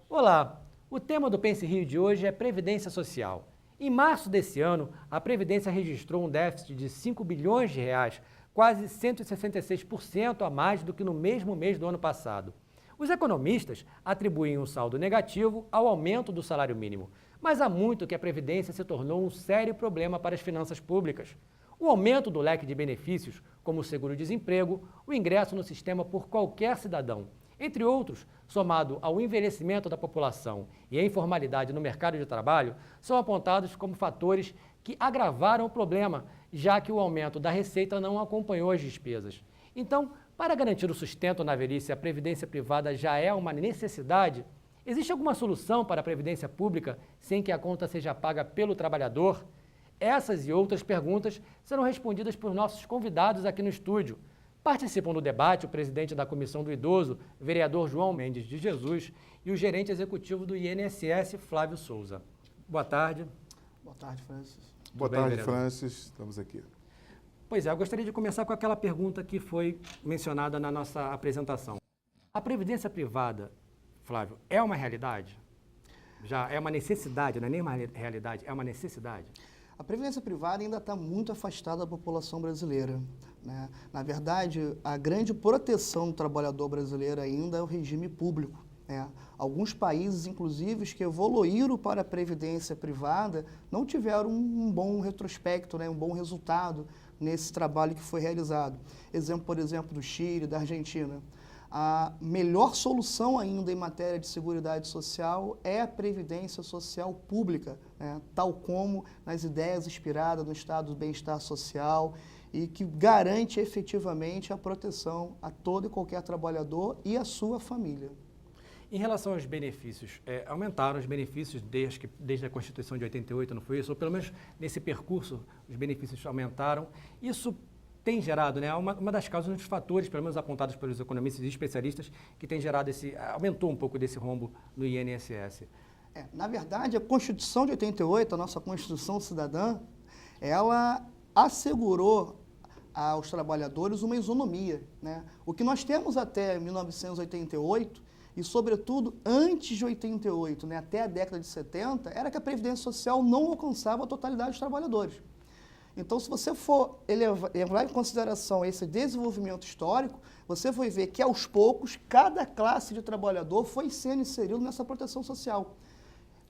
Olá, o tema do Pense Rio de hoje é Previdência Social. Em março desse ano, a Previdência registrou um déficit de 5 bilhões de reais, quase 166% a mais do que no mesmo mês do ano passado. Os economistas atribuem o saldo negativo ao aumento do salário mínimo, mas há muito que a Previdência se tornou um sério problema para as finanças públicas. O aumento do leque de benefícios, como o seguro-desemprego, o ingresso no sistema por qualquer cidadão, entre outros, somado ao envelhecimento da população e a informalidade no mercado de trabalho, são apontados como fatores que agravaram o problema, já que o aumento da receita não acompanhou as despesas. Então, para garantir o sustento na velhice, a previdência privada já é uma necessidade? Existe alguma solução para a previdência pública sem que a conta seja paga pelo trabalhador? Essas e outras perguntas serão respondidas por nossos convidados aqui no estúdio. Participam do debate o presidente da Comissão do Idoso, vereador João Mendes de Jesus, e o gerente executivo do INSS, Flávio Souza. Boa tarde. Boa tarde, Francis. Boa tarde, Francis. Estamos aqui. Pois é, eu gostaria de começar com aquela pergunta que foi mencionada na nossa apresentação. A previdência privada, Flávio, é uma realidade? Já é uma necessidade, não é nem uma realidade, é uma necessidade? A previdência privada ainda está muito afastada da população brasileira, né? Na verdade, a grande proteção do trabalhador brasileiro ainda é o regime público, né? Alguns países, inclusive, que evoluíram para a previdência privada, não tiveram um bom retrospecto, né? Um bom resultado nesse trabalho que foi realizado. Exemplo, por exemplo, do Chile, da Argentina. A melhor solução ainda em matéria de seguridade social é a previdência social pública, né? Tal como nas ideias inspiradas no estado do bem-estar social e que garante efetivamente a proteção a todo e qualquer trabalhador e a sua família. Em relação aos benefícios, aumentaram os benefícios desde a Constituição de 88, não foi isso? Ou pelo menos nesse percurso os benefícios aumentaram. Isso tem gerado, né, uma das causas, um dos fatores, pelo menos apontados pelos economistas e especialistas, que tem gerado aumentou um pouco desse rombo no INSS. Na verdade, a Constituição de 88, a nossa Constituição Cidadã, ela assegurou aos trabalhadores uma isonomia, né? O que nós temos até 1988, e sobretudo antes de 88, né, até a década de 70, era que a Previdência Social não alcançava a totalidade dos trabalhadores. Então, se você for levar em consideração esse desenvolvimento histórico, você vai ver que, aos poucos, cada classe de trabalhador foi sendo inserido nessa proteção social.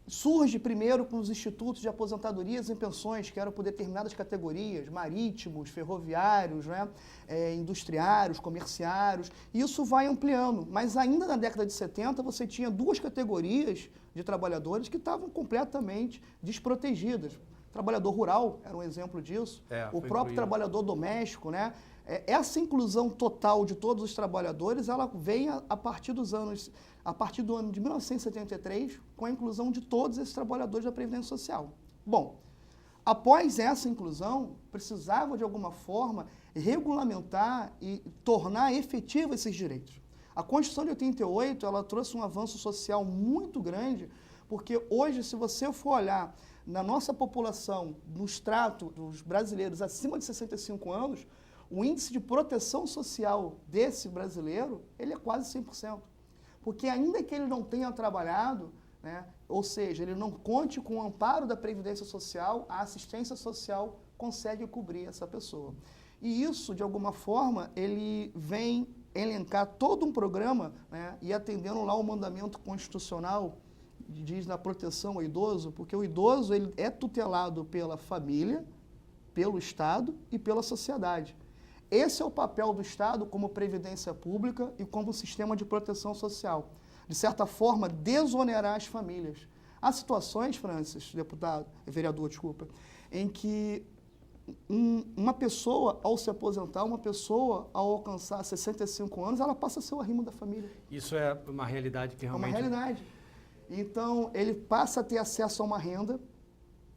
Surge primeiro com os institutos de aposentadorias e pensões, que eram por determinadas categorias, marítimos, ferroviários, né, industriários, comerciários, e isso vai ampliando. Mas ainda na década de 70, você tinha duas categorias de trabalhadores que estavam completamente desprotegidas. Trabalhador rural era um exemplo disso, o próprio trabalhador doméstico, né? Essa inclusão total de todos os trabalhadores, ela vem a partir do ano de 1973, com a inclusão de todos esses trabalhadores da Previdência Social. Bom, após essa inclusão, precisava de alguma forma regulamentar e tornar efetivos esses direitos. A Constituição de 88, ela trouxe um avanço social muito grande, porque hoje, se você for olhar na nossa população, no extrato dos brasileiros acima de 65 anos, o índice de proteção social desse brasileiro, ele é quase 100%. Porque ainda que ele não tenha trabalhado, né, ou seja, ele não conte com o amparo da Previdência Social, a assistência social consegue cobrir essa pessoa. E isso, de alguma forma, ele vem elencar todo um programa, né, e atendendo lá o mandamento constitucional, diz na proteção ao idoso, porque o idoso ele é tutelado pela família, pelo Estado e pela sociedade. Esse é o papel do Estado como previdência pública e como sistema de proteção social. De certa forma, desonerar as famílias. Há situações, Francis, vereador, em que uma pessoa, ao se aposentar, uma pessoa, ao alcançar 65 anos, ela passa a ser o arrimo da família. Isso é uma realidade que realmente... É uma realidade. Então, ele passa a ter acesso a uma renda,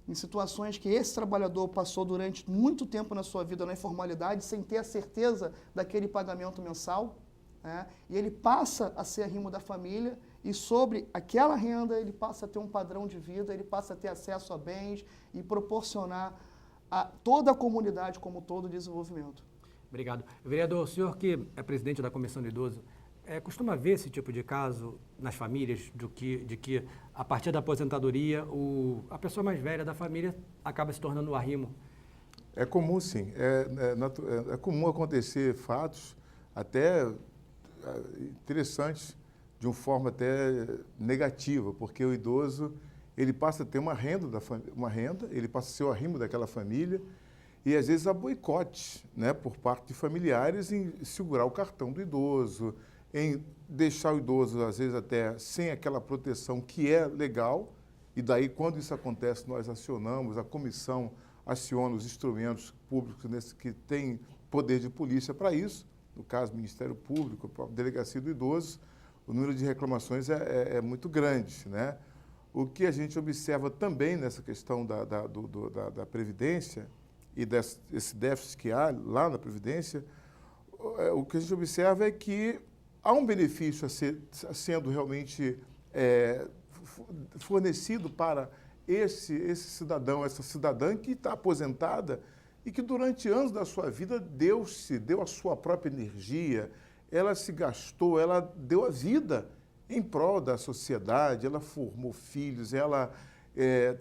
em situações que esse trabalhador passou durante muito tempo na sua vida na informalidade, sem ter a certeza daquele pagamento mensal, né? E ele passa a ser arrimo da família e sobre aquela renda ele passa a ter um padrão de vida, ele passa a ter acesso a bens e proporcionar a toda a comunidade como todo o desenvolvimento. Obrigado. Vereador, o senhor que é presidente da Comissão do Idoso, costuma ver esse tipo de caso nas famílias, de que a partir da aposentadoria a pessoa mais velha da família acaba se tornando o arrimo? É comum, sim. É comum acontecer fatos até interessantes, de uma forma até negativa, porque o idoso ele passa a ter uma renda, ele passa a ser o arrimo daquela família, e às vezes há boicote, né, por parte de familiares em segurar o cartão do idoso, em deixar o idoso, às vezes, até sem aquela proteção que é legal, e daí, quando isso acontece, nós acionamos, a comissão aciona os instrumentos públicos que têm poder de polícia para isso, no caso, o Ministério Público, a Delegacia do Idoso, o número de reclamações é muito grande, né? O que a gente observa também nessa questão da Previdência e desse déficit que há lá na Previdência, o que a gente observa é que há um benefício sendo realmente fornecido para esse cidadão, essa cidadã que está aposentada e que durante anos da sua vida deu a sua própria energia, ela se gastou, ela deu a vida em prol da sociedade, ela formou filhos, ela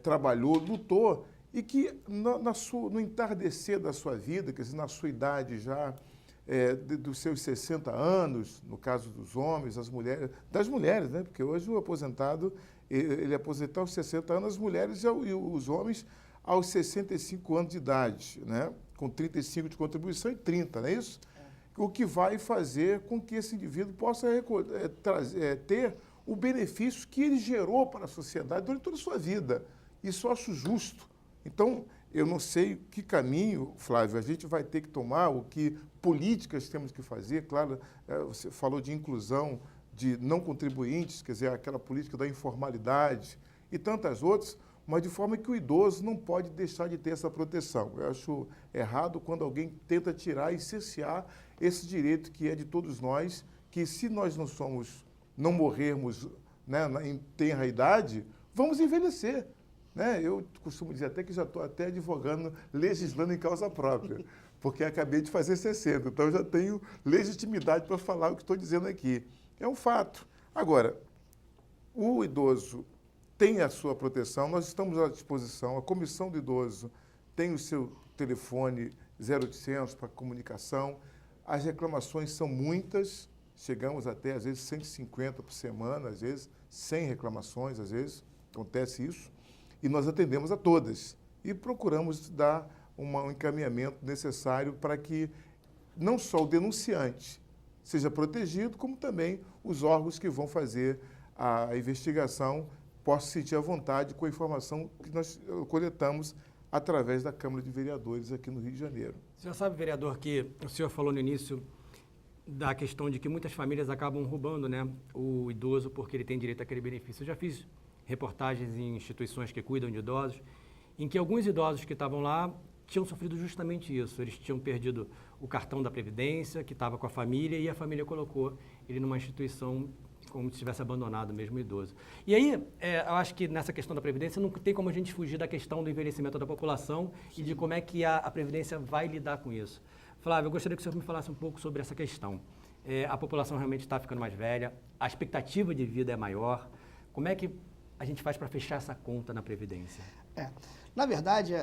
trabalhou, lutou, e que no entardecer da sua vida, quer dizer, na sua idade já, dos seus 60 anos, no caso dos homens, das mulheres, né? Porque hoje o aposentado, ele aposentar aos 60 anos, as mulheres e os homens aos 65 anos de idade, né? Com 35 de contribuição e 30, não é isso? O que vai fazer com que esse indivíduo possa ter o benefício que ele gerou para a sociedade durante toda a sua vida. Isso eu acho justo. Então, eu não sei que caminho, Flávio, a gente vai ter que tomar, o que políticas temos que fazer. Claro, você falou de inclusão de não contribuintes, quer dizer, aquela política da informalidade e tantas outras, mas de forma que o idoso não pode deixar de ter essa proteção. Eu acho errado quando alguém tenta tirar e cercear esse direito que é de todos nós, que se nós não morrermos, né, em tenra idade, vamos envelhecer. Né? Eu costumo dizer até que já estou até advogando, legislando em causa própria, porque acabei de fazer 60, então eu já tenho legitimidade para falar o que estou dizendo aqui. É um fato. Agora, o idoso tem a sua proteção, nós estamos à disposição, a Comissão do Idoso tem o seu telefone 0800 para comunicação, as reclamações são muitas, chegamos até, às vezes, 150 por semana, às vezes, 100 reclamações, às vezes, acontece isso, e nós atendemos a todas e procuramos dar um encaminhamento necessário para que não só o denunciante seja protegido, como também os órgãos que vão fazer a investigação possam sentir à vontade com a informação que nós coletamos através da Câmara de Vereadores aqui no Rio de Janeiro. O senhor sabe, vereador, que o senhor falou no início da questão de que muitas famílias acabam roubando, né, o idoso porque ele tem direito àquele benefício. Eu já fiz reportagens em instituições que cuidam de idosos, em que alguns idosos que estavam lá tinham sofrido justamente isso. Eles tinham perdido o cartão da Previdência, que estava com a família, e a família colocou ele numa instituição como se tivesse abandonado mesmo o idoso. E aí, eu acho que nessa questão da Previdência não tem como a gente fugir da questão do envelhecimento da população. Sim. E de como é que a Previdência vai lidar com isso. Flávio, eu gostaria que o senhor me falasse um pouco sobre essa questão. A população realmente está ficando mais velha, a expectativa de vida é maior. Como é que a gente faz para fechar essa conta na Previdência? Na verdade,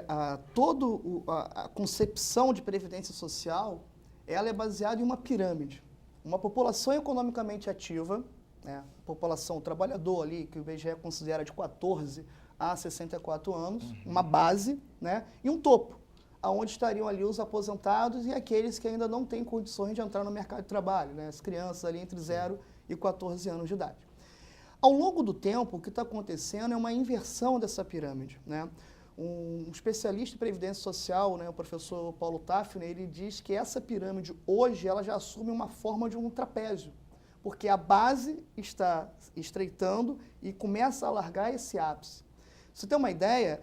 toda a concepção de Previdência Social, ela é baseada em uma pirâmide. Uma população economicamente ativa, né, população trabalhador ali, que o IBGE considera de 14 a 64 anos, uma base, né, e um topo, onde estariam ali os aposentados e aqueles que ainda não têm condições de entrar no mercado de trabalho, né, as crianças ali entre 0 e 14 anos de idade. Ao longo do tempo, o que está acontecendo é uma inversão dessa pirâmide, né? Um especialista em Previdência Social, né, o professor Paulo Tafner, ele diz que essa pirâmide hoje ela já assume uma forma de um trapézio, porque a base está estreitando e começa a alargar esse ápice. Pra você ter uma ideia,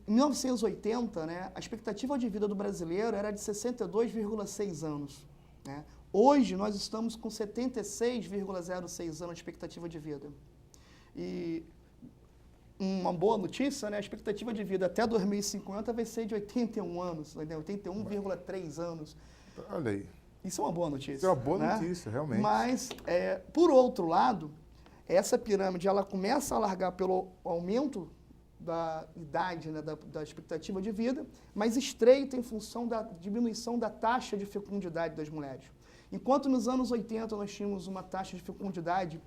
em 1980, né, a expectativa de vida do brasileiro era de 62,6 anos. Né? Hoje, nós estamos com 76,06 anos de expectativa de vida. E uma boa notícia, né? A expectativa de vida até 2050 vai ser de 81 anos, né? 81,3 anos. Olha aí. Isso é uma boa notícia. Isso é uma boa né? notícia, realmente. Mas, por outro lado, essa pirâmide ela começa a largar pelo aumento da idade, né, da expectativa de vida, mas estreita em função da diminuição da taxa de fecundidade das mulheres. Enquanto nos anos 80 nós tínhamos uma taxa de fecundidade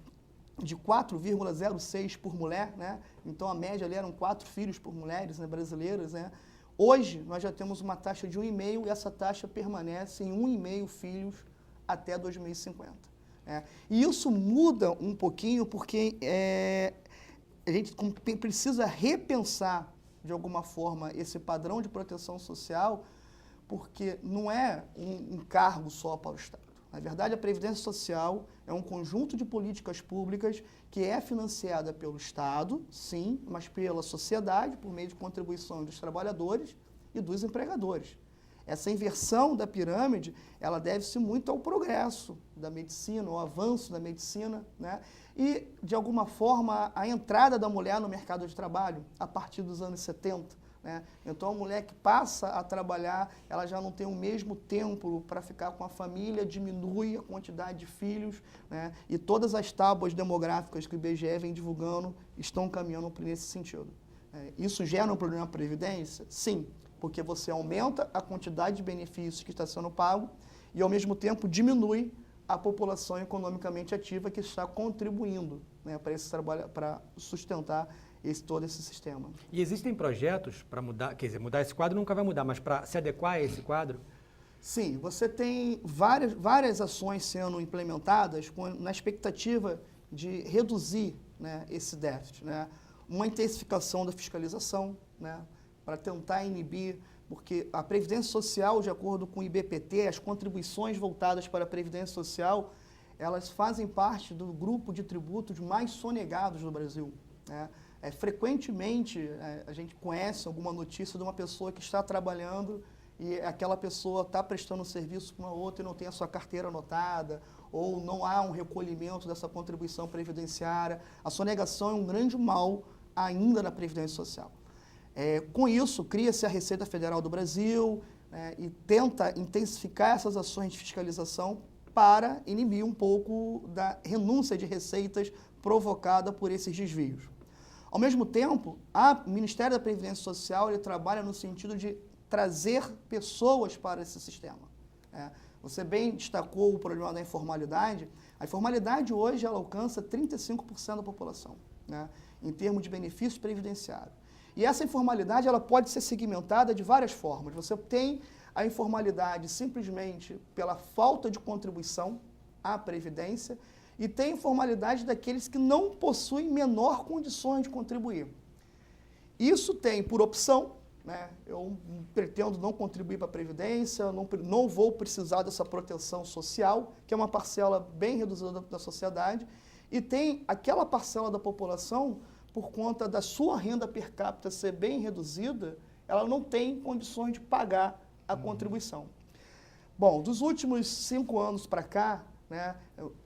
de 4,06 por mulher, né? Então a média ali eram 4 filhos por mulheres, né, brasileiras, né? Hoje nós já temos uma taxa de 1,5 e essa taxa permanece em 1,5 filhos até 2050. Né? E isso muda um pouquinho porque a gente precisa repensar de alguma forma esse padrão de proteção social, porque não é um encargo só para o Estado. Na verdade, a Previdência Social é um conjunto de políticas públicas que é financiada pelo Estado, sim, mas pela sociedade, por meio de contribuição dos trabalhadores e dos empregadores. Essa inversão da pirâmide, ela deve-se muito ao progresso da medicina, ao avanço da medicina, né? E, de alguma forma, a entrada da mulher no mercado de trabalho a partir dos anos 70. Né? Então, a mulher que passa a trabalhar, ela já não tem o mesmo tempo para ficar com a família, diminui a quantidade de filhos, né? E todas as tábuas demográficas que o IBGE vem divulgando estão caminhando nesse sentido. Isso gera um problema para a Previdência? Sim, porque você aumenta a quantidade de benefícios que está sendo pago e, ao mesmo tempo, diminui a população economicamente ativa que está contribuindo, né, para sustentar todo esse sistema. E existem projetos para mudar, quer dizer, mudar esse quadro nunca vai mudar, mas para se adequar a esse quadro? Sim, você tem várias ações sendo implementadas na expectativa de reduzir, né, esse déficit. Né? Uma intensificação da fiscalização, né, para tentar inibir, porque a Previdência Social, de acordo com o IBPT, as contribuições voltadas para a Previdência Social, elas fazem parte do grupo de tributos mais sonegados do Brasil. Né? Frequentemente, a gente conhece alguma notícia de uma pessoa que está trabalhando e aquela pessoa está prestando serviço para uma outra e não tem a sua carteira anotada, ou não há um recolhimento dessa contribuição previdenciária. A sonegação é um grande mal ainda na Previdência Social. Com isso, cria-se a Receita Federal do Brasil e tenta intensificar essas ações de fiscalização para inibir um pouco da renúncia de receitas provocada por esses desvios. Ao mesmo tempo, o Ministério da Previdência Social ele trabalha no sentido de trazer pessoas para esse sistema. Você bem destacou o problema da informalidade. A informalidade hoje ela alcança 35% da população, né, em termos de benefícios previdenciários. E essa informalidade ela pode ser segmentada de várias formas. Você tem a informalidade simplesmente pela falta de contribuição à Previdência e tem a informalidade daqueles que não possuem menor condições de contribuir. Isso tem por opção, né? Eu pretendo não contribuir para a Previdência, não vou precisar dessa proteção social, que é uma parcela bem reduzida da sociedade, e tem aquela parcela da população, por conta da sua renda per capita ser bem reduzida, ela não tem condições de pagar a contribuição. Bom, dos últimos 5 anos para cá, né,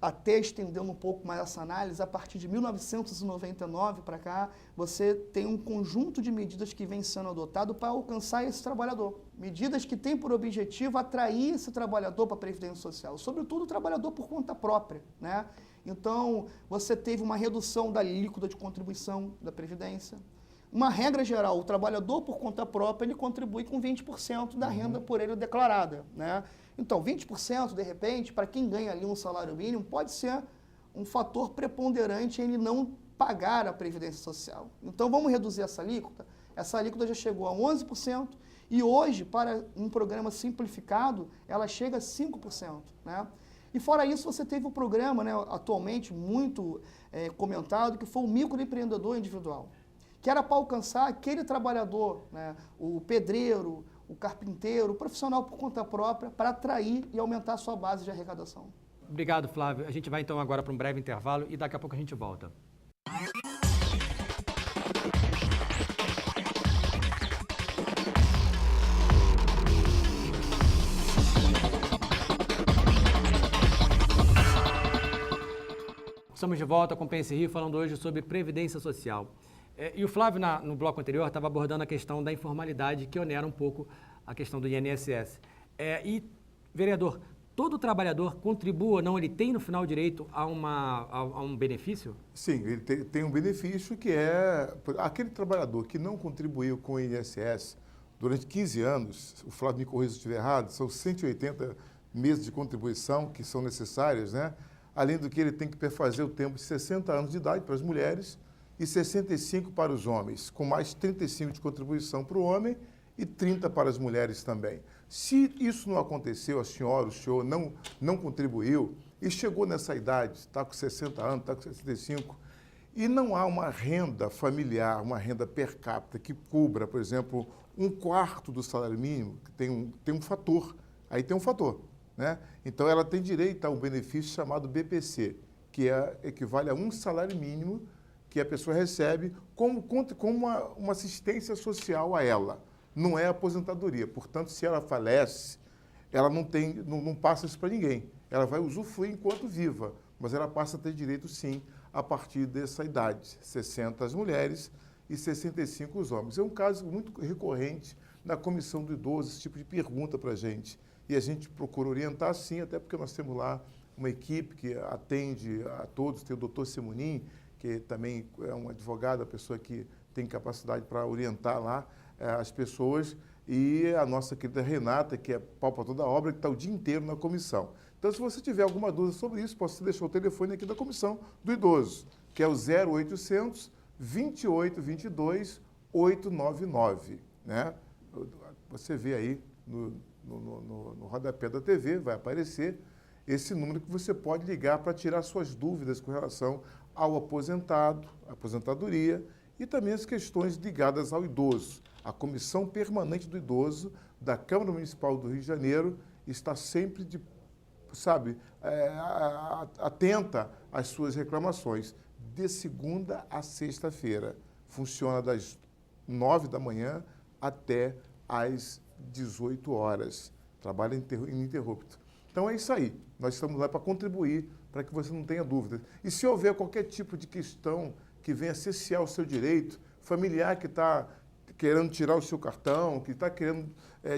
até estendendo um pouco mais essa análise, a partir de 1999 para cá, você tem um conjunto de medidas que vem sendo adotado para alcançar esse trabalhador. Medidas que têm por objetivo atrair esse trabalhador para a Previdência Social, sobretudo o trabalhador por conta própria, né? Então, você teve uma redução da alíquota de contribuição da Previdência. Uma regra geral, o trabalhador por conta própria, ele contribui com 20% da renda por ele declarada, né? Então, 20%, de repente, para quem ganha ali um salário mínimo, pode ser um fator preponderante em ele não pagar a Previdência Social. Então, vamos reduzir essa alíquota? Essa alíquota já chegou a 11% e hoje, para um programa simplificado, ela chega a 5%, né? E fora isso, você teve um programa, né, atualmente muito comentado, que foi o microempreendedor individual, que era para alcançar aquele trabalhador, né, o pedreiro, o carpinteiro, o profissional por conta própria, para atrair e aumentar a sua base de arrecadação. Obrigado, Flávio. A gente vai então agora para um breve intervalo e daqui a pouco a gente volta. estamos de volta com o Pense e Rio, falando hoje sobre Previdência Social. E o Flávio, no bloco anterior, estava abordando a questão da informalidade, que onera um pouco a questão do INSS. Vereador, todo trabalhador contribua ou não, ele tem no final direito a um benefício? Sim, ele tem um benefício que é aquele trabalhador que não contribuiu com o INSS durante 15 anos, o Flávio me corrija se estiver errado, são 180 meses de contribuição que são necessárias, né? Além do que ele tem que perfazer o tempo de 60 anos de idade para as mulheres e 65 para os homens, com mais 35 de contribuição para o homem e 30 para as mulheres também. Se isso não aconteceu, a senhora, o senhor não contribuiu e chegou nessa idade, está com 60 anos, está com 65, e não há uma renda familiar, uma renda per capita que cubra, por exemplo, 1/4 do salário mínimo, que tem um fator, aí tem um fator, né? Então ela tem direito a um benefício chamado BPC, que equivale a um salário mínimo que a pessoa recebe como uma assistência social a ela. Não é aposentadoria. Portanto, se ela falece, ela não passa isso para ninguém. Ela vai usufruir enquanto viva, mas ela passa a ter direito, sim, a partir dessa idade, 60 as mulheres e 65 os homens. É um caso muito recorrente na Comissão do Idoso, esse tipo de pergunta para a gente. E a gente procura orientar, sim, até porque nós temos lá uma equipe que atende a todos, tem o doutor Simonin, que também é um advogado, a pessoa que tem capacidade para orientar lá as pessoas, e a nossa querida Renata, que é pau para toda a obra, que está o dia inteiro na comissão. Então, se você tiver alguma dúvida sobre isso, posso deixar o telefone aqui da Comissão do Idoso, que é o 0800 2822 899, né? Você vê aí no rodapé da TV, vai aparecer esse número que você pode ligar para tirar suas dúvidas com relação ao aposentado, aposentadoria e também as questões ligadas ao idoso. A Comissão Permanente do Idoso da Câmara Municipal do Rio de Janeiro está sempre atenta às suas reclamações, de segunda a sexta-feira. Funciona das 9 da manhã até às 18 horas. Trabalha ininterrupto. Então é isso aí. Nós estamos lá para contribuir, para que você não tenha dúvidas. E se houver qualquer tipo de questão que venha cessear o seu direito, familiar que está querendo tirar o seu cartão, que está querendo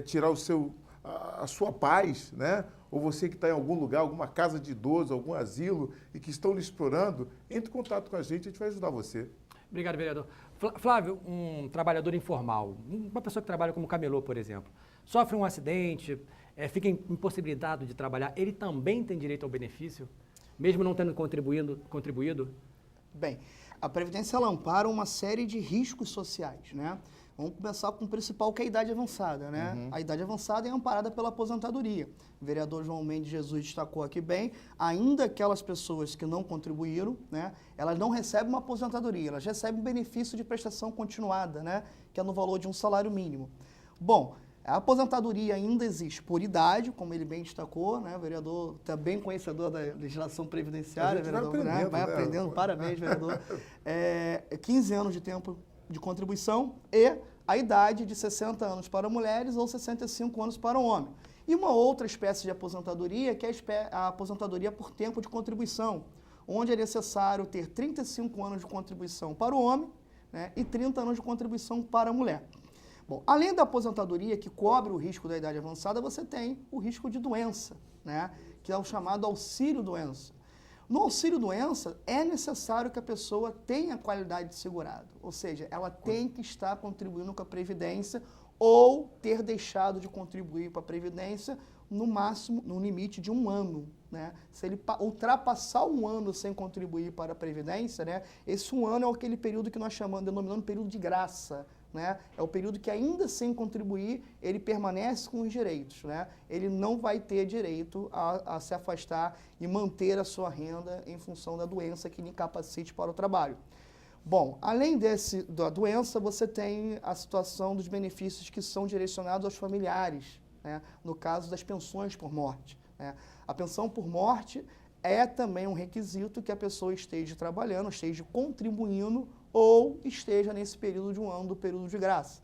tirar a sua paz, né? Ou você que está em algum lugar, alguma casa de idoso, algum asilo, e que estão lhe explorando, entre em contato com a gente vai ajudar você. Obrigado, vereador. Flávio, um trabalhador informal, uma pessoa que trabalha como camelô, por exemplo, sofre um acidente, fica impossibilitado de trabalhar, ele também tem direito ao benefício, mesmo não tendo contribuído? Bem, a Previdência ela ampara uma série de riscos sociais, né? Vamos começar com o principal, que é a idade avançada, né? Uhum. A idade avançada é amparada pela aposentadoria. O vereador João Mendes Jesus destacou aqui bem, ainda aquelas pessoas que não contribuíram, né? Elas não recebem uma aposentadoria, elas recebem benefício de prestação continuada, né? Que é no valor de um salário mínimo. Bom, a aposentadoria ainda existe por idade, como ele bem destacou, né? O vereador está bem conhecedor da legislação previdenciária, vereador, vai aprendendo, parabéns, vereador. 15 anos de tempo de contribuição e a idade de 60 anos para mulheres ou 65 anos para o homem. E uma outra espécie de aposentadoria, que é a aposentadoria por tempo de contribuição, onde é necessário ter 35 anos de contribuição para o homem, né, e 30 anos de contribuição para a mulher. Bom, além da aposentadoria que cobre o risco da idade avançada, você tem o risco de doença, né, que é o chamado auxílio-doença. No auxílio-doença, é necessário que a pessoa tenha qualidade de segurado, ou seja, ela tem que estar contribuindo com a Previdência ou ter deixado de contribuir para a Previdência no máximo, no limite de 1 ano. Né? Se ele ultrapassar 1 ano sem contribuir para a Previdência, né, esse 1 ano é aquele período que nós denominamos período de graça. Né? É o período que ainda sem contribuir, ele permanece com os direitos. Né? Ele não vai ter direito a se afastar e manter a sua renda em função da doença que lhe incapacite para o trabalho. Bom, além da doença, você tem a situação dos benefícios que são direcionados aos familiares, né? No caso das pensões por morte. Né? A pensão por morte é também um requisito que a pessoa esteja trabalhando, esteja contribuindo ou esteja nesse período de 1 ano do período de graça.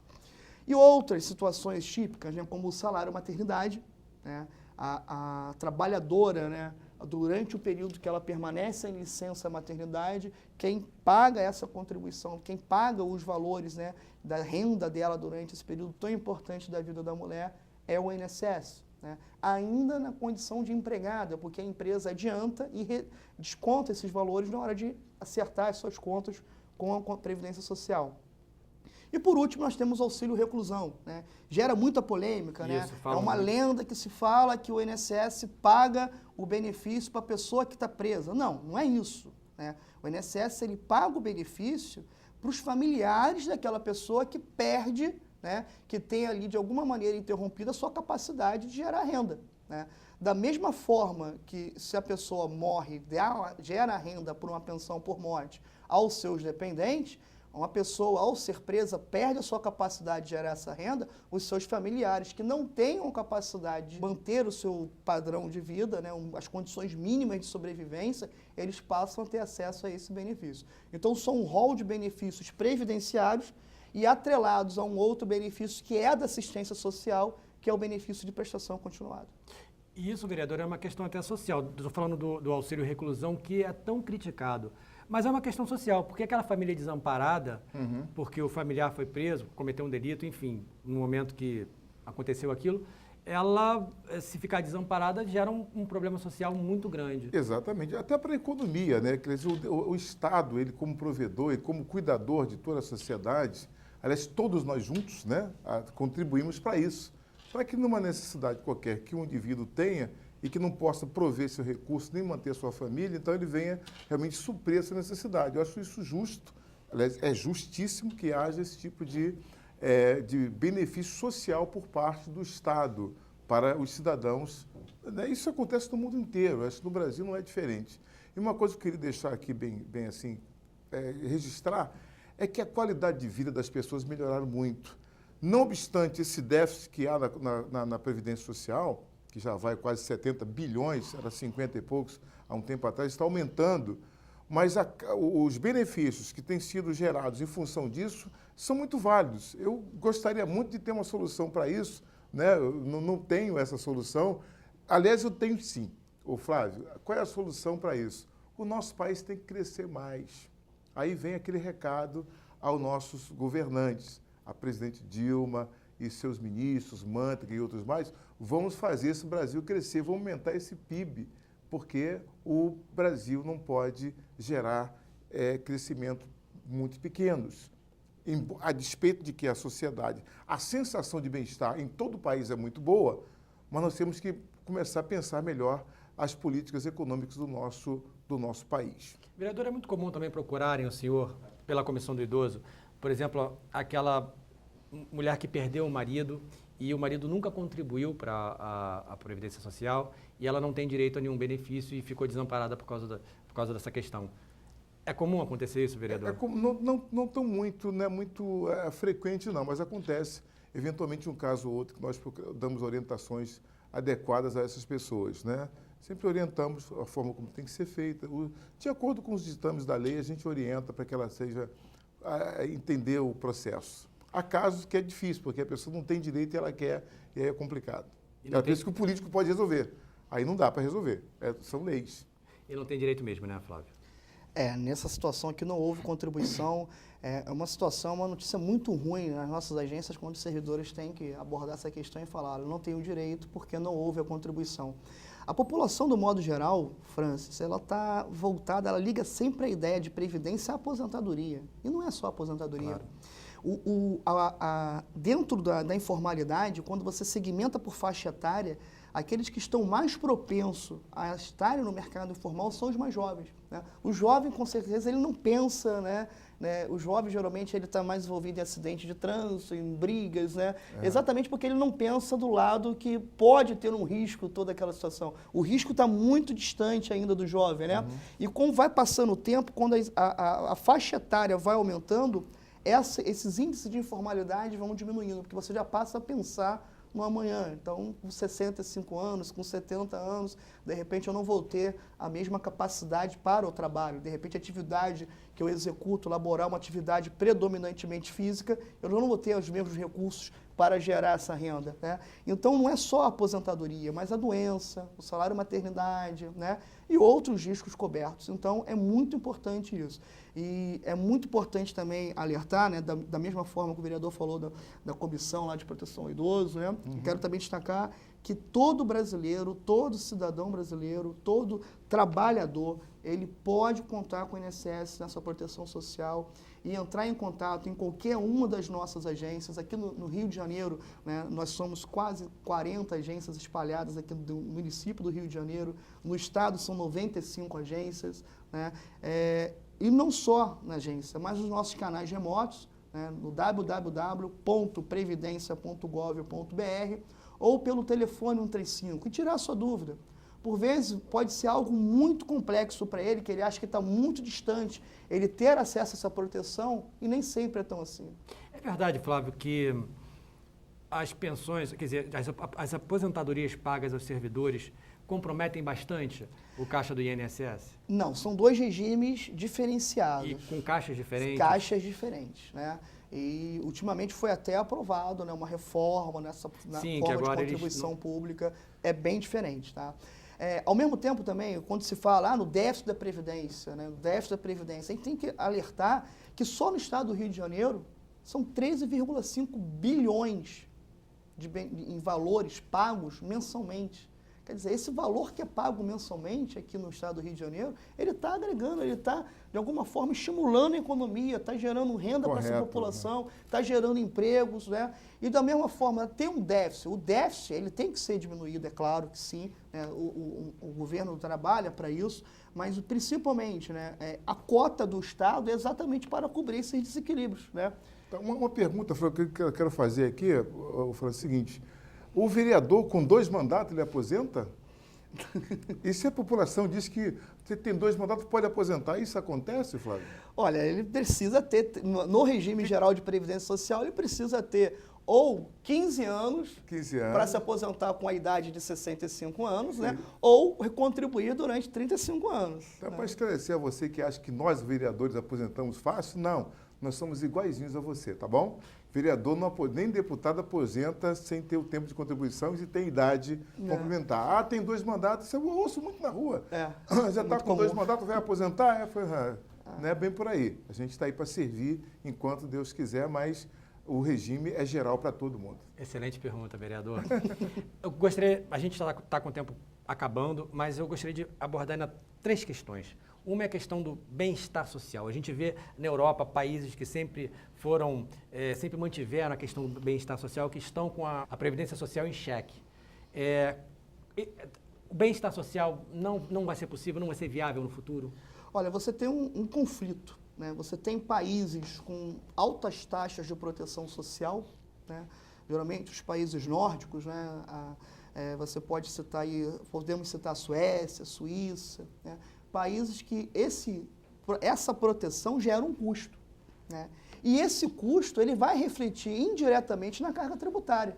E outras situações típicas, né, como o salário maternidade, né, a trabalhadora, né, durante o período que ela permanece em licença maternidade, quem paga essa contribuição, quem paga os valores, né, da renda dela durante esse período tão importante da vida da mulher é o INSS. Né? Ainda na condição de empregada, porque a empresa adianta e desconta esses valores na hora de acertar as suas contas com a Previdência Social. E por último, nós temos o auxílio reclusão. Né? Gera muita polêmica, né? É uma lenda que se fala que o INSS paga o benefício para a pessoa que está presa. Não, não é isso. Né? O INSS ele paga o benefício para os familiares daquela pessoa que perde, né, que tem ali de alguma maneira interrompida a sua capacidade de gerar renda. Né? Da mesma forma que se a pessoa morre, gera renda por uma pensão por morte aos seus dependentes, uma pessoa, ao ser presa, perde a sua capacidade de gerar essa renda, os seus familiares que não tenham capacidade de manter o seu padrão de vida, né, as condições mínimas de sobrevivência, eles passam a ter acesso a esse benefício. Então, são um rol de benefícios previdenciários e atrelados a um outro benefício que é da assistência social, que é o benefício de prestação continuada. E isso, vereador, é uma questão até social. Estou falando do auxílio reclusão, que é tão criticado. Mas é uma questão social, porque aquela família desamparada, porque o familiar foi preso, cometeu um delito, enfim, no momento que aconteceu aquilo, ela, se ficar desamparada, gera um problema social muito grande. Exatamente, até para a economia, né? Quer dizer, o Estado, ele como provedor e como cuidador de toda a sociedade, aliás, todos nós juntos, né, contribuímos para isso, para que numa necessidade qualquer que um indivíduo tenha, e que não possa prover seu recurso nem manter sua família, então ele venha realmente suprir essa necessidade. Eu acho isso justo, aliás, é justíssimo que haja esse tipo de benefício social por parte do Estado para os cidadãos. Isso acontece no mundo inteiro, acho que no Brasil não é diferente. E uma coisa que eu queria deixar aqui bem assim, registrar, é que a qualidade de vida das pessoas melhoraram muito. Não obstante esse déficit que há na Previdência Social, que já vai quase 70 bilhões, era 50 e poucos há um tempo atrás, está aumentando, mas os benefícios que têm sido gerados em função disso são muito válidos. Eu gostaria muito de ter uma solução para isso, né? Eu não tenho essa solução. Aliás, eu tenho sim. Ô Flávio, qual é a solução para isso? O nosso país tem que crescer mais. Aí vem aquele recado aos nossos governantes, a presidente Dilma e seus ministros, Manteiga e outros mais, vamos fazer esse Brasil crescer, vamos aumentar esse PIB, porque o Brasil não pode gerar crescimento muito pequenos. A despeito de que a sociedade, a sensação de bem-estar em todo o país é muito boa, mas nós temos que começar a pensar melhor as políticas econômicas do nosso país. Vereador, é muito comum também procurarem o senhor pela Comissão do Idoso, por exemplo, aquela mulher que perdeu o marido e o marido nunca contribuiu para a Previdência Social e ela não tem direito a nenhum benefício e ficou desamparada por causa dessa questão. É comum acontecer isso, vereador? Não tão muito, não é muito frequente não, mas acontece eventualmente um caso ou outro que nós damos orientações adequadas a essas pessoas, né? Sempre orientamos a forma como tem que ser feita. De acordo com os ditames da lei, a gente orienta para que ela seja entender o processo. Há casos que é difícil, porque a pessoa não tem direito e ela quer, e aí é complicado. É por isso que o político pode resolver. Aí não dá para resolver, são leis. E não tem direito mesmo, né, Flávio? Nessa situação aqui não houve contribuição, é uma notícia muito ruim nas nossas agências, quando os servidores têm que abordar essa questão e falar, eu não tenho direito porque não houve a contribuição. A população, do modo geral, Francis, ela está voltada, ela liga sempre a ideia de previdência à aposentadoria. E não é só a aposentadoria. Claro. Dentro da informalidade, quando você segmenta por faixa etária, aqueles que estão mais propensos a estarem no mercado informal são os mais jovens. Né? O jovem, com certeza, ele não pensa, né? O jovem, geralmente, ele está mais envolvido em acidente de trânsito, em brigas, né? Exatamente porque ele não pensa do lado que pode ter um risco toda aquela situação. O risco está muito distante ainda do jovem, né? E como vai passando o tempo, quando a faixa etária vai aumentando, esses índices de informalidade vão diminuindo, porque você já passa a pensar no amanhã. Então, com 65 anos, com 70 anos, de repente eu não vou ter a mesma capacidade para o trabalho. De repente, a atividade que eu executo laboral, uma atividade predominantemente física, eu não vou ter os mesmos recursos para gerar essa renda, né? Então não é só a aposentadoria, mas a doença, o salário maternidade, né? E outros riscos cobertos. Então é muito importante isso. E é muito importante também alertar, né? Da mesma forma que o vereador falou da comissão lá de proteção ao idoso, né? Quero também destacar que todo brasileiro, todo cidadão brasileiro, todo trabalhador, ele pode contar com o INSS nessa proteção social e entrar em contato em qualquer uma das nossas agências. Aqui no Rio de Janeiro, né, nós somos quase 40 agências espalhadas aqui no município do Rio de Janeiro. No estado são 95 agências, né, e não só na agência, mas nos nossos canais remotos, né, no www.previdencia.gov.br ou pelo telefone 135 e tirar a sua dúvida. Por vezes pode ser algo muito complexo para ele, que ele acha que está muito distante, ele ter acesso a essa proteção e nem sempre é tão assim. É verdade, Flávio, que as pensões, quer dizer, as aposentadorias pagas aos servidores comprometem bastante o caixa do INSS? Não, são dois regimes diferenciados. E com caixas diferentes? Caixas diferentes, né? E ultimamente foi até aprovado, né, uma reforma na forma de contribuição pública, é bem diferente, tá? Ao mesmo tempo também, quando se fala no déficit da Previdência, né, no déficit da Previdência, a gente tem que alertar que só no estado do Rio de Janeiro são 13,5 bilhões em valores pagos mensalmente. Quer dizer, esse valor que é pago mensalmente aqui no estado do Rio de Janeiro, ele está agregando, ele está, de alguma forma, estimulando a economia, está gerando renda para essa população, está gerando empregos, né? E da mesma forma, tem um déficit. O déficit, ele tem que ser diminuído, é claro que sim, né? O governo trabalha para isso, mas principalmente, né, a cota do Estado é exatamente para cobrir esses desequilíbrios, né? Então, uma pergunta que eu quero fazer aqui, eu falo o seguinte: o vereador com 2 mandatos, ele aposenta? E se a população diz que você tem 2 mandatos, pode aposentar, isso acontece, Flávio? Olha, ele precisa ter, no regime geral de Previdência Social, ele precisa ter ou 15 anos para se aposentar com a idade de 65 anos, né? Ou contribuir durante 35 anos. Então, né? para esclarecer a você que acha que nós, vereadores, aposentamos fácil, não. Nós somos iguaizinhos a você, tá bom? Vereador, nem deputado aposenta sem ter o tempo de contribuição e se tem idade complementar. Ah, tem 2 mandatos, isso eu ouço muito na rua. Já está com 2 mandatos, vai aposentar? Não é bem por aí. A gente está aí para servir enquanto Deus quiser, mas o regime é geral para todo mundo. Excelente pergunta, vereador. Eu gostaria, a gente está com o tempo acabando, mas eu gostaria de abordar ainda 3 questões. Uma é a questão do bem-estar social. A gente vê na Europa países que sempre sempre mantiveram a questão do bem-estar social, que estão com a Previdência Social em xeque. O bem-estar social não vai ser possível, não vai ser viável no futuro? Olha, você tem um conflito, né? Você tem países com altas taxas de proteção social, né? Geralmente os países nórdicos, né? Você pode citar aí, podemos citar a Suécia, a Suíça, né? Países que essa proteção gera um custo, né? E esse custo ele vai refletir indiretamente na carga tributária.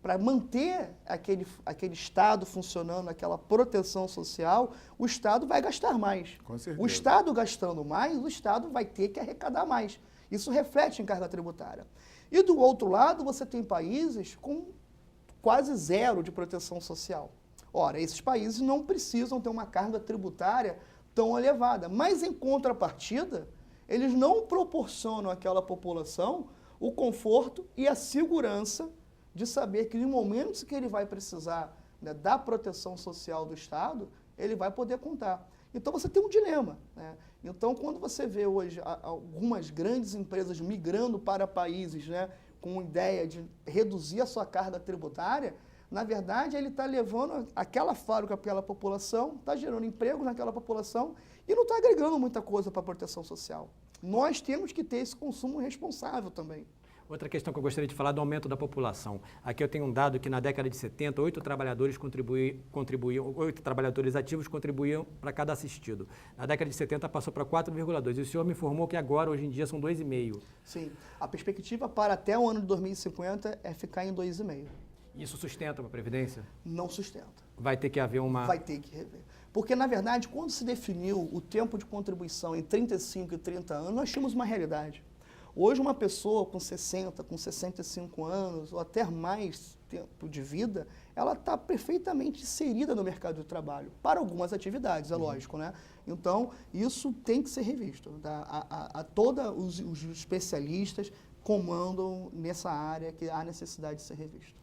Para manter aquele Estado funcionando, aquela proteção social, o Estado vai gastar mais. Com certeza. O Estado gastando mais, o Estado vai ter que arrecadar mais. Isso reflete em carga tributária. E do outro lado, você tem países com quase 0 de proteção social. Ora, esses países não precisam ter uma carga tributária tão elevada, mas em contrapartida, eles não proporcionam àquela população o conforto e a segurança de saber que no momento que ele vai precisar, né, da proteção social do Estado, ele vai poder contar. Então você tem um dilema, né? Então quando você vê hoje algumas grandes empresas migrando para países, né, com ideia de reduzir a sua carga tributária, na verdade, ele está levando aquela fábrica para aquela população, está gerando emprego naquela população e não está agregando muita coisa para a proteção social. Nós temos que ter esse consumo responsável também. Outra questão que eu gostaria de falar é do aumento da população. Aqui eu tenho um dado que na década de 70, 8 trabalhadores ativos contribuíam para cada assistido. Na década de 70 passou para 4,2. E o senhor me informou que agora, hoje em dia, são 2,5. Sim. A perspectiva para até o ano de 2050 é ficar em 2,5. Isso sustenta a Previdência? Não sustenta. Vai ter que haver uma... Vai ter que rever. Porque, na verdade, quando se definiu o tempo de contribuição em 35 e 30 anos, nós tínhamos uma realidade. Hoje, uma pessoa com 60, com 65 anos, ou até mais tempo de vida, ela está perfeitamente inserida no mercado de trabalho, para algumas atividades, é lógico, né? Então, isso tem que ser revisto. Tá? Todos os especialistas comandam nessa área que há necessidade de ser revisto.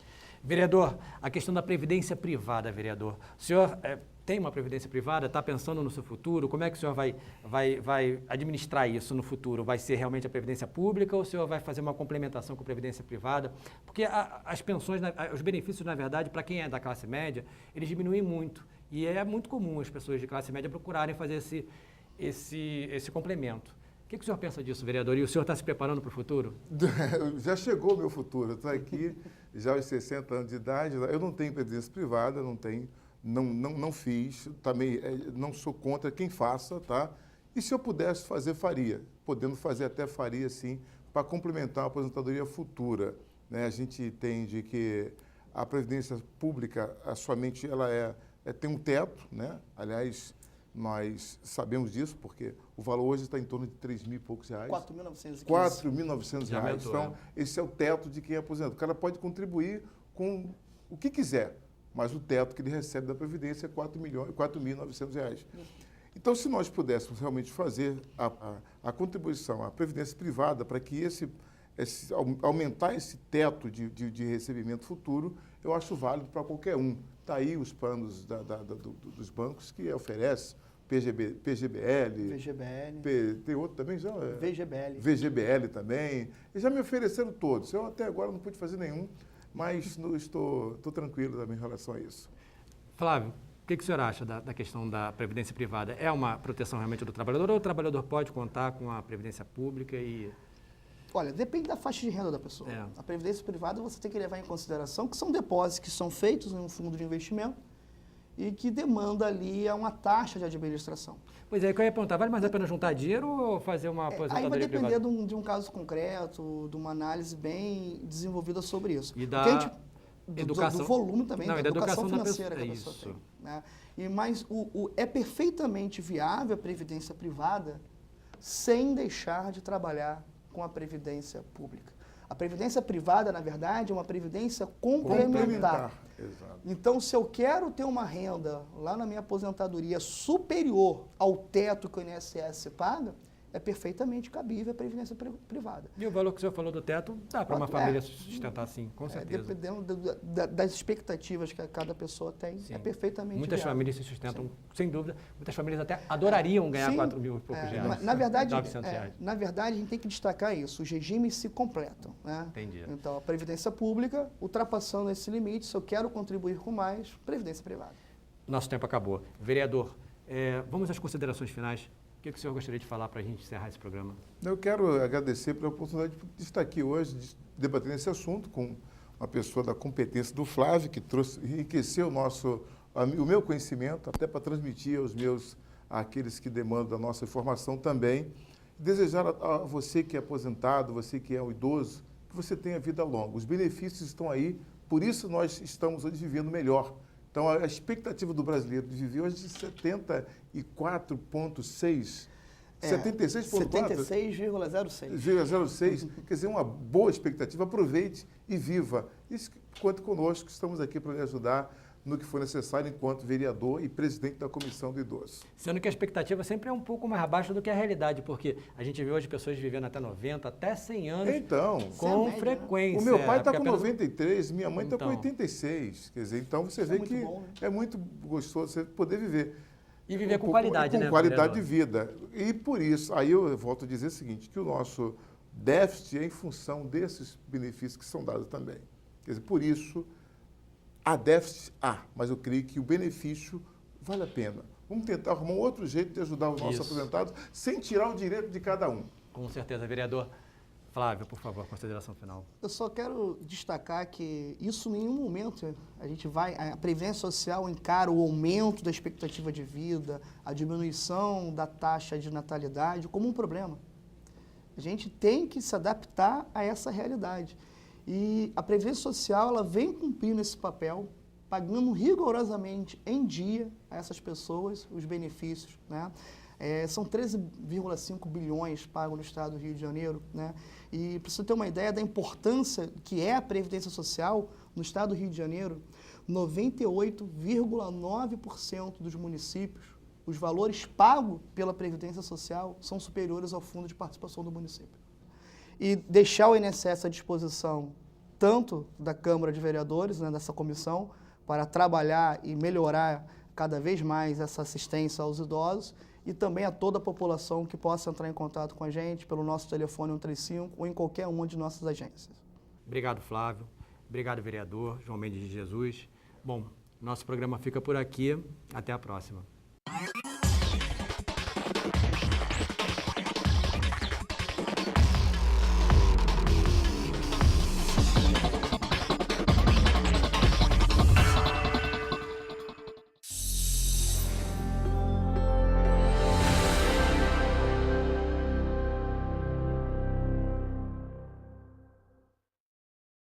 Vereador, a questão da previdência privada, vereador. O senhor tem uma previdência privada? Está pensando no seu futuro? Como é que o senhor vai administrar isso no futuro? Vai ser realmente a previdência pública ou o senhor vai fazer uma complementação com a previdência privada? Porque as pensões, os benefícios, na verdade, para quem é da classe média, eles diminuem muito. E é muito comum as pessoas de classe média procurarem fazer esse complemento. O que o senhor pensa disso, vereador? E o senhor está se preparando para o futuro? Já chegou o meu futuro. Estou aqui já aos 60 anos de idade. Eu não tenho previdência privada, não fiz. Também não sou contra quem faça, tá? E se eu pudesse fazer, faria. Podendo fazer, até faria, sim, para complementar a aposentadoria futura. Né? A gente entende que a previdência pública, somente ela tem um teto, né? Aliás, nós sabemos disso, porque o valor hoje está em torno de 3 mil e poucos reais. 4.915. 4.900 reais. Aumentou, Então, esse é o teto de quem é aposentado. O cara pode contribuir com o que quiser, mas o teto que ele recebe da Previdência é 4.900 reais. Então, se nós pudéssemos realmente fazer a contribuição à Previdência privada para que aumentar esse teto de recebimento futuro, eu acho válido para qualquer um. Está aí os planos dos bancos que oferecem, PGBL, tem outro também já? VGBL também. Eles já me ofereceram todos. Eu até agora não pude fazer nenhum, mas estou tranquilo também em relação a isso. Flávio, o que o senhor acha da questão da previdência privada? É uma proteção realmente do trabalhador ou o trabalhador pode contar com a previdência pública e... Olha, depende da faixa de renda da pessoa. É. A previdência privada você tem que levar em consideração que são depósitos que são feitos em um fundo de investimento e que demanda ali uma taxa de administração. Pois é, que eu ia perguntar, vale mais a pena juntar dinheiro ou fazer uma aposentadoria Aí vai depender privada? de um caso concreto, de uma análise bem desenvolvida sobre isso. E Do volume também, da educação financeira da que a pessoa. pessoa tem. Né? Mas é perfeitamente viável a previdência privada sem deixar de trabalhar com a previdência pública. A previdência privada, na verdade, é uma previdência complementar. Exato. Então, se eu quero ter uma renda lá na minha aposentadoria superior ao teto que o INSS paga, é perfeitamente cabível a previdência privada. E o valor que o senhor falou do teto dá para uma família sustentar, sim, com certeza. Dependendo das expectativas que cada pessoa tem, Sim. é perfeitamente Muitas viável. famílias se sustentam, sem dúvida. Muitas famílias até adorariam ganhar Sim. 4 mil e poucos reais. Na verdade, 900 reais. na verdade, a gente tem que destacar isso. Os regimes se completam. Né? Entendi. Então, a previdência pública, ultrapassando esse limite, se eu quero contribuir com mais, previdência privada. Nosso tempo acabou. Vereador, vamos às considerações finais. O que o senhor gostaria de falar para a gente encerrar esse programa? Eu quero agradecer pela oportunidade de estar aqui hoje, debatendo esse assunto com uma pessoa da competência do Flávio, que enriqueceu o meu conhecimento, até para transmitir àqueles que demandam da nossa informação também. Desejar a você que é aposentado, você que é um idoso, que você tenha vida longa. Os benefícios estão aí, por isso nós estamos hoje vivendo melhor. Então, a expectativa do brasileiro de viver hoje é de 74,6, 76,4? 76,06. 0,06, quer dizer, uma boa expectativa. Aproveite e viva. Isso, conte conosco, estamos aqui para lhe ajudar no que for necessário enquanto vereador e presidente da Comissão do Idoso. Sendo que a expectativa sempre é um pouco mais baixa do que a realidade, porque a gente vê hoje pessoas vivendo até 90, até 100 anos Então, com frequência. o meu pai está com Porque apenas- 93, minha mãe está com Então. 86. Quer dizer, então você Isso vê é muito que bom, né? é muito gostoso você poder viver. E viver com qualidade, né? Com qualidade de vereador? vida. E por isso, aí eu volto a dizer o seguinte, que o nosso déficit é em função desses benefícios que são dados também. Quer dizer, por isso, há déficit, mas eu creio que o benefício vale a pena. Vamos tentar arrumar um outro jeito de ajudar os nossos Isso. aposentados sem tirar o direito de cada um. Com certeza, vereador. Flávio, por favor, consideração final. Eu só quero destacar que isso em nenhum momento a Previdência Social encara o aumento da expectativa de vida, a diminuição da taxa de natalidade como um problema. A gente tem que se adaptar a essa realidade. E a Previdência Social ela vem cumprindo esse papel pagando rigorosamente em dia a essas pessoas os benefícios, né? São 13,5 bilhões pagos no estado do Rio de Janeiro, né? E para você ter uma ideia da importância que é a Previdência Social no estado do Rio de Janeiro, 98,9% dos municípios, os valores pagos pela Previdência Social são superiores ao fundo de participação do município. E deixar o INSS à disposição tanto da Câmara de Vereadores, né, dessa comissão, para trabalhar e melhorar cada vez mais essa assistência aos idosos, e também a toda a população que possa entrar em contato com a gente pelo nosso telefone 135 ou em qualquer uma de nossas agências. Obrigado, Flávio. Obrigado, vereador João Mendes de Jesus. Bom, nosso programa fica por aqui. Até a próxima.